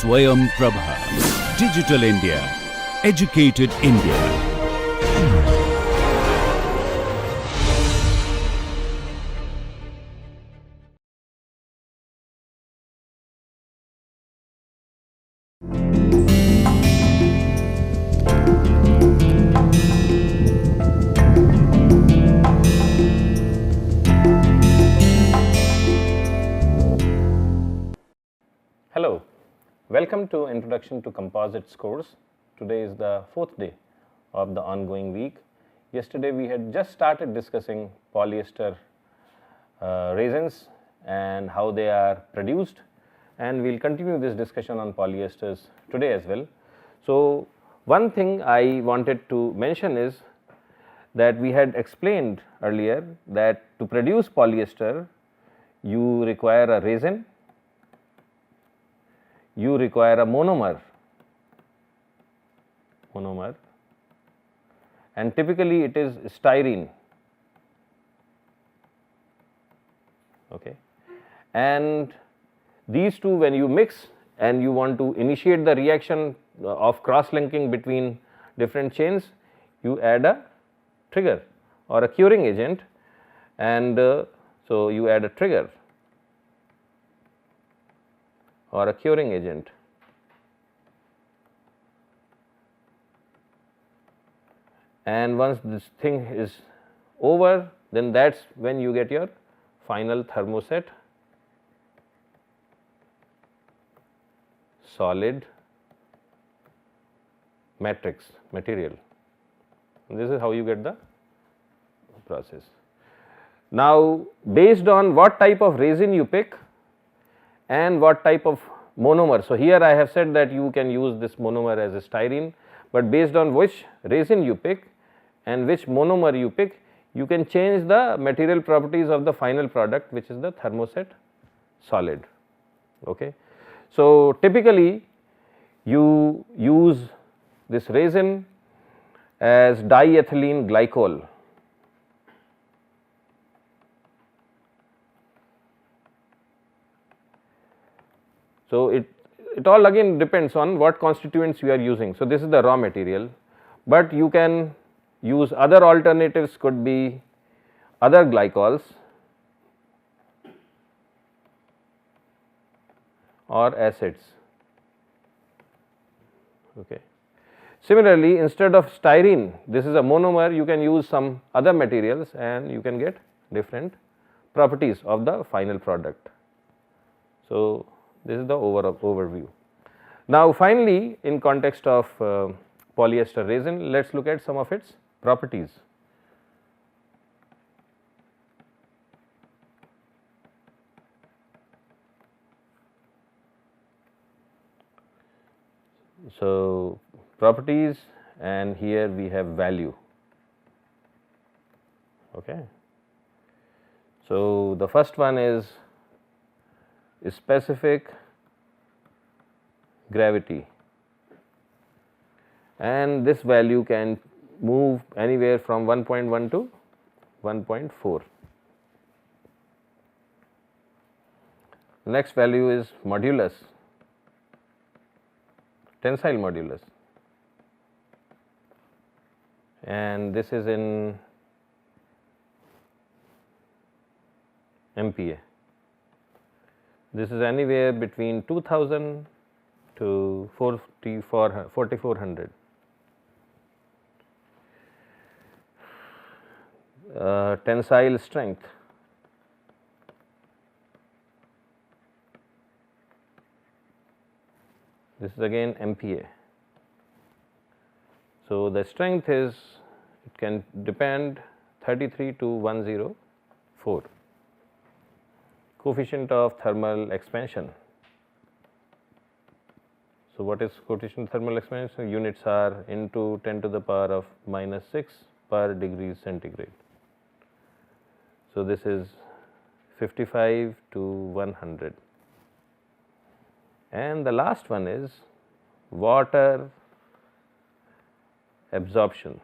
Swayam Prabha. Digital India. Educated India. Hello, welcome to Introduction to Composites course. Today is the fourth day of the ongoing week. Yesterday we had just started discussing polyester resins and how they are produced, and we will continue this discussion on polyesters today as well. So, one thing I wanted to mention is that we had explained earlier that to produce polyester you require a resin, you require a monomer, and typically it is styrene. Okay. And these two, when you mix and you want to initiate the reaction of cross linking between different chains, you add a trigger or a curing agent, and so you add a trigger or a curing agent, and once this thing is over, then that is when you get your final thermoset solid matrix material. And this is how you get the process. Now, based on what type of resin you pick and what type of monomer. So, here I have said that you can use this monomer as a styrene, but based on which resin you pick and which monomer you pick, you can change the material properties of the final product, which is the thermoset solid. Okay. So, typically you use this resin as diethylene glycol. So, it all again depends on what constituents you are using. So, this is the raw material, but you can use other alternatives, could be other glycols or acids. Okay. Similarly, instead of styrene, this is a monomer, you can use some other materials and you can get different properties of the final product. So, this is the overview. Now, finally, in context of polyester resin, let us look at some of its properties. So, properties, and here we have value. Okay. So, the first one is specific gravity, and this value can move anywhere from 1.1 to 1.4. Next value is modulus, tensile modulus, and this is in MPa. This is anywhere between 2000 to 4400. Tensile strength, this is again MPa. So, the strength is, it can depend 33 to 104. Coefficient of thermal expansion. So, what is coefficient of thermal expansion? Units are into 10 to the power of -6 per degree centigrade. So, this is 55 to 100, and the last one is water absorption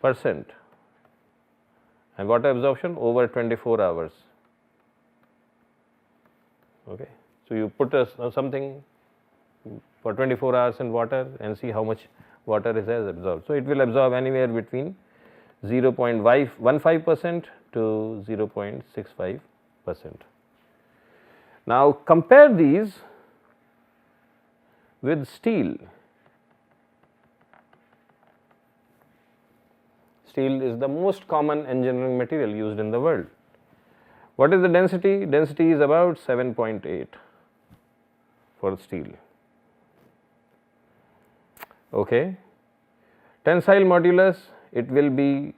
percent, and water absorption over 24 hours. Okay. So, you put something for 24 hours in water and see how much water it has absorbed. So, it will absorb anywhere between 0.15% to 0.65%. Now, compare these with steel. Steel is the most common engineering material used in the world. What is the density? Density is about 7.8 for steel. Okay. Tensile modulus, it will be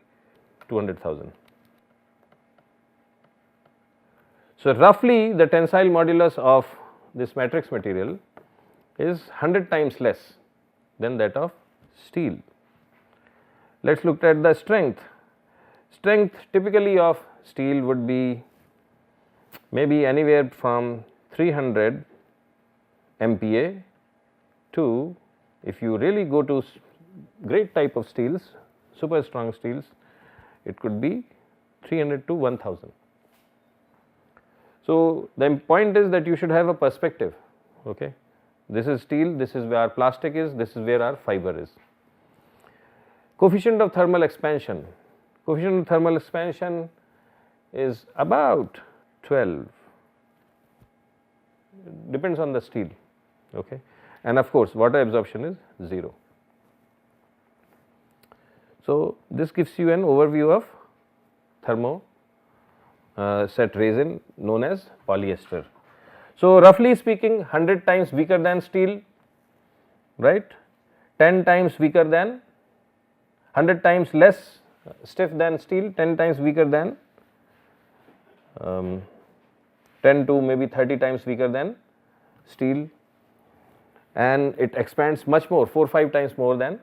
200,000. So, roughly the tensile modulus of this matrix material is 100 times less than that of steel. Let us look at the strength. Strength typically of steel would be maybe anywhere from 300 MPa to, if you really go to great type of steels, super strong steels, it could be 300 to 1000. So, the point is that you should have a perspective. Okay. This is steel, this is where our plastic is, this is where our fiber is. Coefficient of thermal expansion. Coefficient of thermal expansion is about 12, depends on the steel. Okay. And of course, water absorption is 0. So, this gives you an overview of thermoset resin known as polyester. So, roughly speaking, 100 times weaker than steel, right, 10 times weaker than, 100 times less stiff than steel, 10 times weaker than, 10 to maybe 30 times weaker than steel, and it expands much more, 4-5 times more than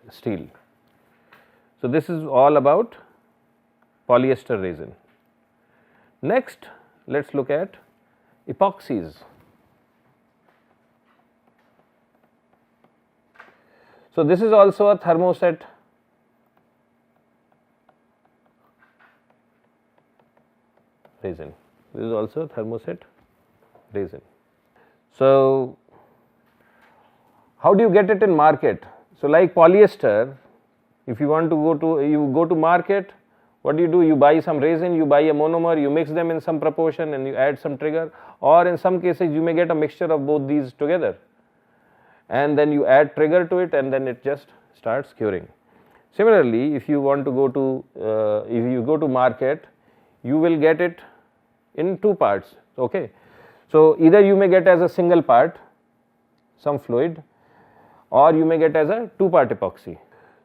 steel. So, this is all about polyester resin. Next, let us look at epoxies. So, this is also a thermoset resin. This is also a thermoset resin. So, how do you get it in market? So, like polyester, if you want to go to market, what do? You buy some resin, you buy a monomer, you mix them in some proportion and you add some trigger, or in some cases you may get a mixture of both these together, and then you add trigger to it and then it just starts curing. Similarly, if you want to go to if you go to market, you will get it in two parts. Okay. So, either you may get as a single part some fluid, or you may get as a two-part epoxy.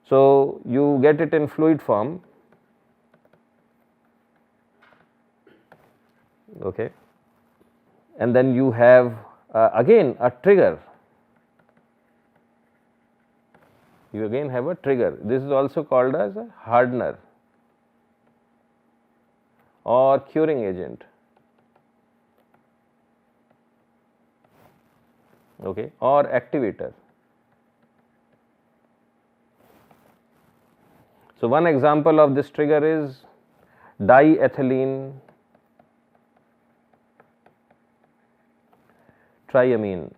So, you get it in fluid form. Okay. And then you have again a trigger. You again have a trigger. This is also called as a hardener or curing agent. Okay, or activator. So, one example of this trigger is diethylene triamine.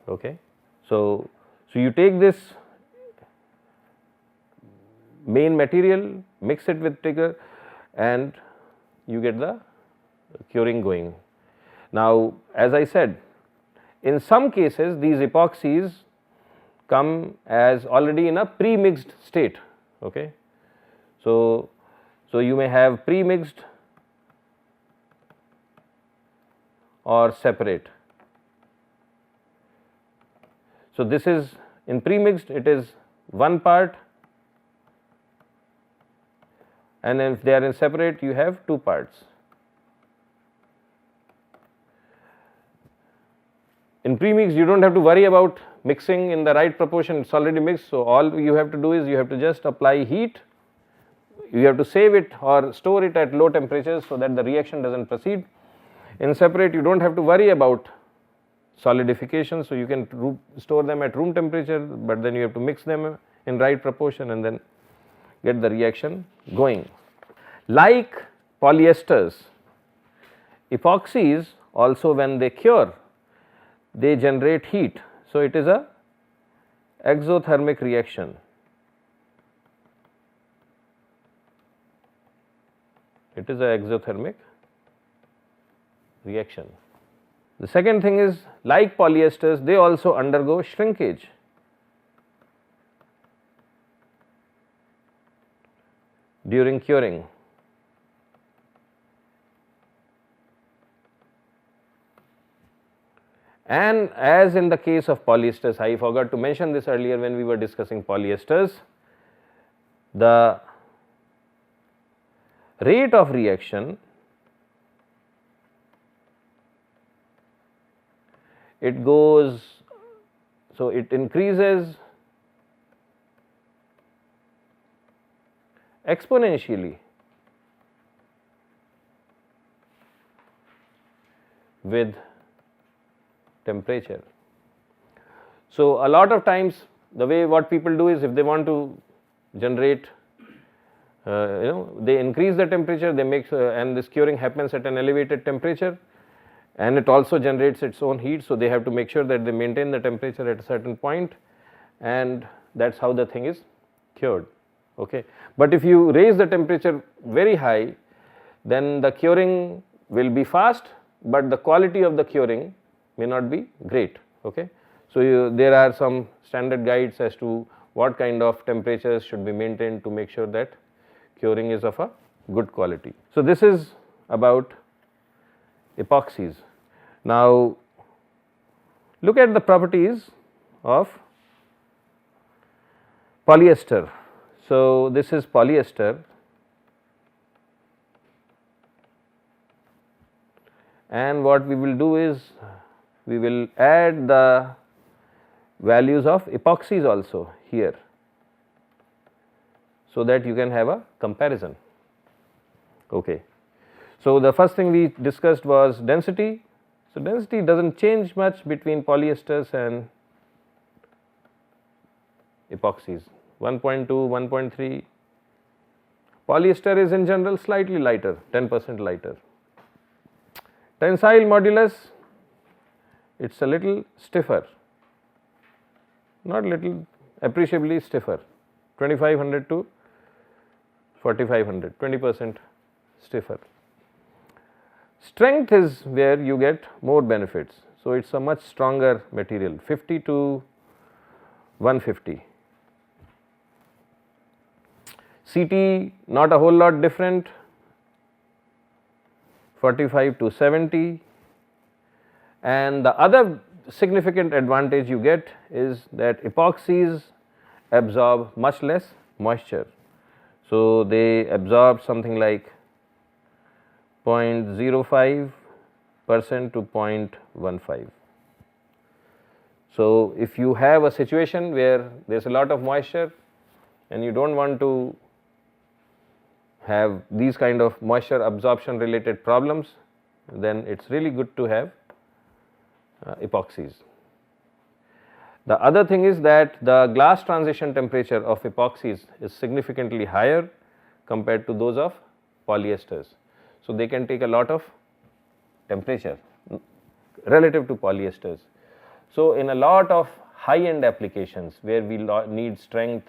Okay. So, you take this main material, mix it with trigger, and you get the curing going. Now, as I said, in some cases these epoxies come as already in a pre-mixed state. Okay. So, you may have pre-mixed or separate. So, this is in pre-mixed, it is one part, and if they are in separate, you have two parts. In premix, you do not have to worry about mixing in the right proportion, it is already mixed. So, all you have to do is you have to just apply heat, you have to save it or store it at low temperatures, so that the reaction does not proceed. In separate, you do not have to worry about solidification. So, you can store them at room temperature, but then you have to mix them in right proportion, and then get the reaction going. Like polyesters, epoxies also, when they cure, they generate heat. So, it is a exothermic reaction. It is a exothermic reaction. The second thing is, like polyesters, they also undergo shrinkage. During curing. And as in the case of polyesters, I forgot to mention this earlier when we were discussing polyesters, the rate of reaction, it goes, so it increases exponentially with temperature. So, a lot of times the way what people do is, if they want to generate, they increase the temperature, they make and this curing happens at an elevated temperature, and it also generates its own heat. So, they have to make sure that they maintain the temperature at a certain point, and that is how the thing is cured. Okay. But if you raise the temperature very high, then the curing will be fast, but the quality of the curing may not be great. Okay. So, there are some standard guides as to what kind of temperatures should be maintained to make sure that curing is of a good quality. So, this is about epoxies. Now, look at the properties of polyester. So, this is polyester, and what we will do is, we will add the values of epoxies also here, so that you can have a comparison. Okay. So, the first thing we discussed was density. So, density does not change much between polyesters and epoxies, 1.2, 1.3. Polyester is in general slightly lighter, 10% lighter. Tensile modulus, it is a little stiffer, not little, appreciably stiffer, 2500 to 4500, 20% stiffer. Strength is where you get more benefits. So, it is a much stronger material, 50 to 150. CT not a whole lot different, 45 to 70, and the other significant advantage you get is that epoxies absorb much less moisture. So, they absorb something like 0.05% to 0.15. So, if you have a situation where there is a lot of moisture and you do not want to have these kind of moisture absorption related problems, then it is really good to have epoxies. The other thing is that the glass transition temperature of epoxies is significantly higher compared to those of polyesters. So, they can take a lot of temperature relative to polyesters. So, in a lot of high end applications where we need strength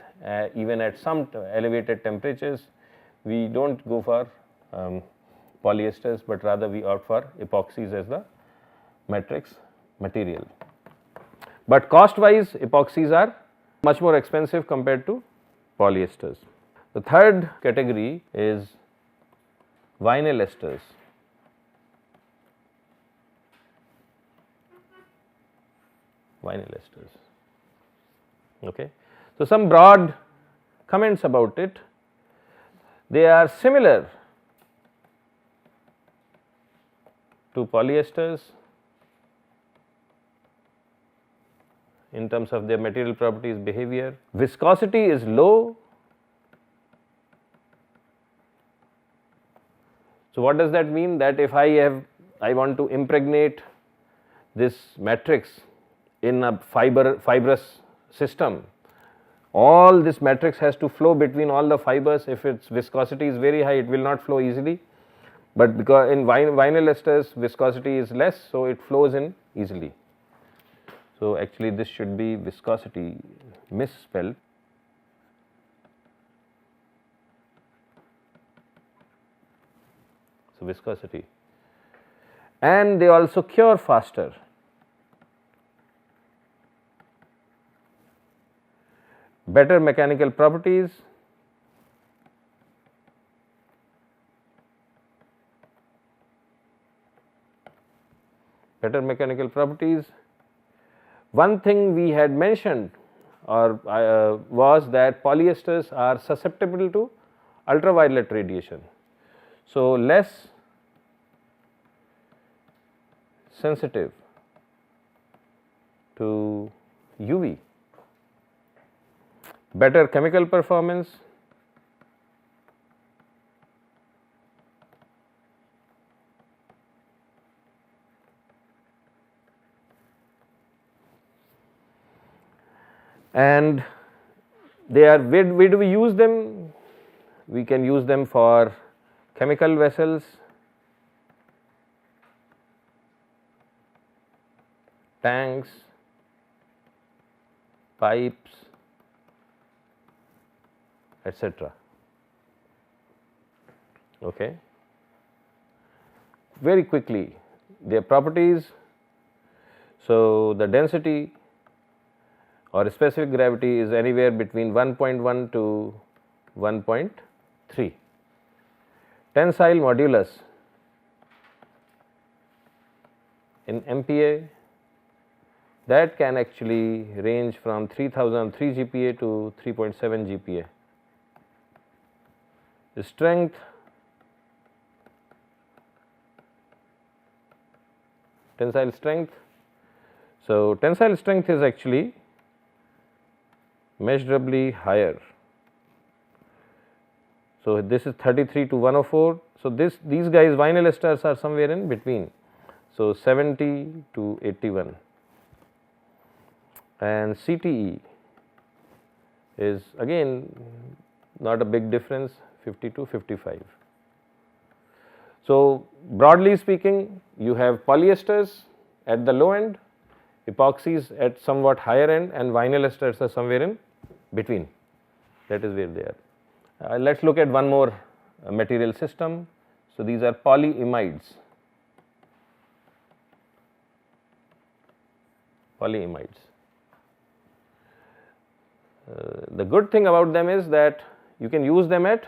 even at some elevated temperatures, we do not go for polyesters, but rather we opt for epoxies as the matrix material. But cost wise, epoxies are much more expensive compared to polyesters. The third category is vinyl esters. Vinyl esters. Okay. So, some broad comments about it. They are similar to polyesters in terms of their material properties, behavior. Viscosity is low. So, what does that mean? That if I want to impregnate this matrix in a fibrous system, all this matrix has to flow between all the fibers. If its viscosity is very high, it will not flow easily, but because in vinyl esters viscosity is less, so it flows in easily. So actually this should be viscosity, misspelled. So viscosity, and they also cure faster. Better mechanical properties, One thing we had mentioned was that polyesters are susceptible to ultraviolet radiation, so less sensitive to UV. Better chemical performance, and they are, where do we use them? We can use them for chemical vessels, tanks, pipes, etc. Okay. Very quickly, their properties. So the density or specific gravity is anywhere between 1.1 to 1.3. Tensile modulus in MPa, that can actually range from 3003 GPa to 3.7 GPa. The strength, tensile strength. So tensile strength is actually measurably higher. So this is 33 to 104. So these guys, vinyl esters, are somewhere in between. So 70 to 81, and CTE is again not a big difference, 50 to 55. So broadly speaking, you have polyesters at the low end, epoxies at somewhat higher end, and vinyl esters are somewhere in between. That is where they are. Let us look at one more material system. So these are polyimides. The good thing about them is that you can use them at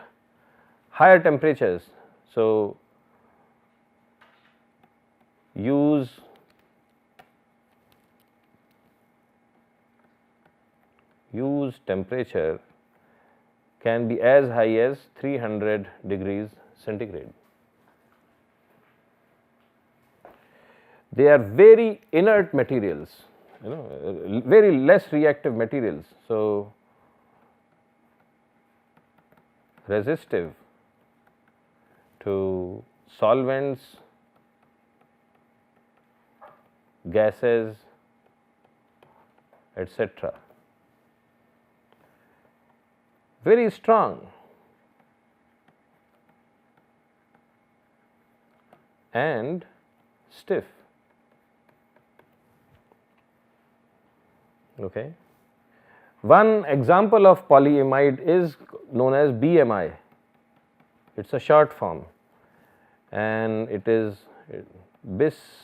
higher temperatures. So use temperature can be as high as 300 degrees centigrade. They are very inert materials, very less reactive materials. So resistive to solvents, gases, etc. Very strong and stiff. Okay. One example of polyimide is known as BMI. It is a short form, and it is bismalimides.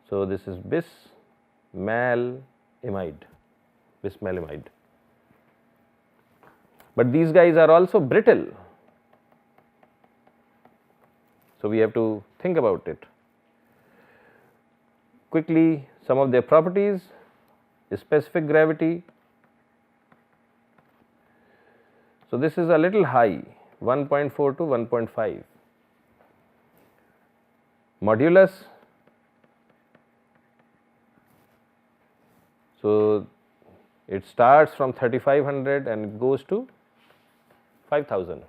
So this is bismalimide. But these guys are also brittle. So we have to think about it. Quickly, some of their properties: specific gravity. So this is a little high, 1.4 to 1.5. Modulus. So it starts from 3500 and it goes to 5000.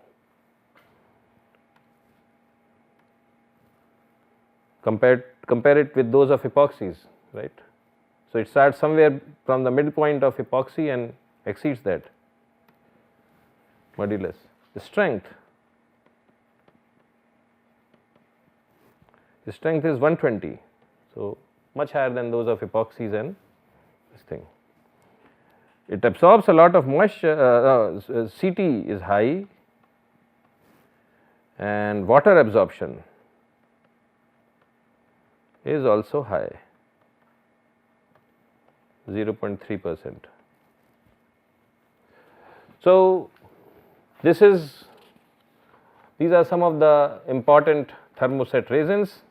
compare it with those of epoxies, right. So, it starts somewhere from the midpoint of epoxy and exceeds that modulus. The strength is 120. So, much higher than those of epoxies and this thing. It absorbs a lot of moisture, CT is high, and water absorption is also high, 0.3%. So, these are some of the important thermoset resins,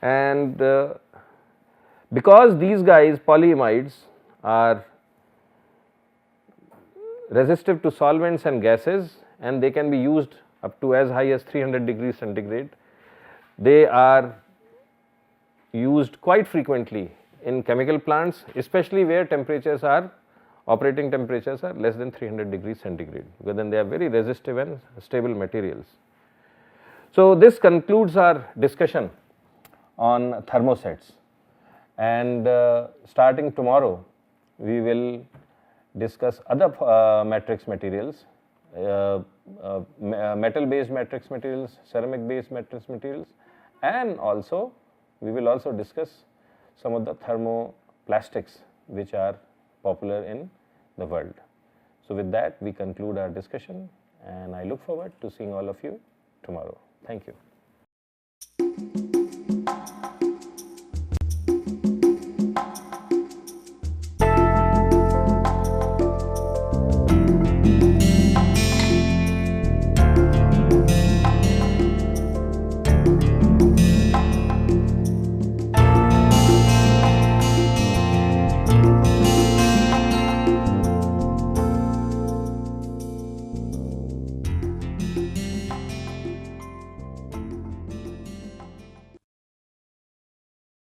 and because these guys polyamides are resistive to solvents and gases, and they can be used up to as high as 300 degrees centigrade. They are used quite frequently in chemical plants, especially where operating temperatures are less than 300 degrees centigrade, because then they are very resistive and stable materials. So, this concludes our discussion on thermosets, and starting tomorrow we will discuss other matrix materials, metal based matrix materials, ceramic based matrix materials, and also we will also discuss some of the thermoplastics which are popular in the world. So, with that we conclude our discussion, and I look forward to seeing all of you tomorrow. Thank you.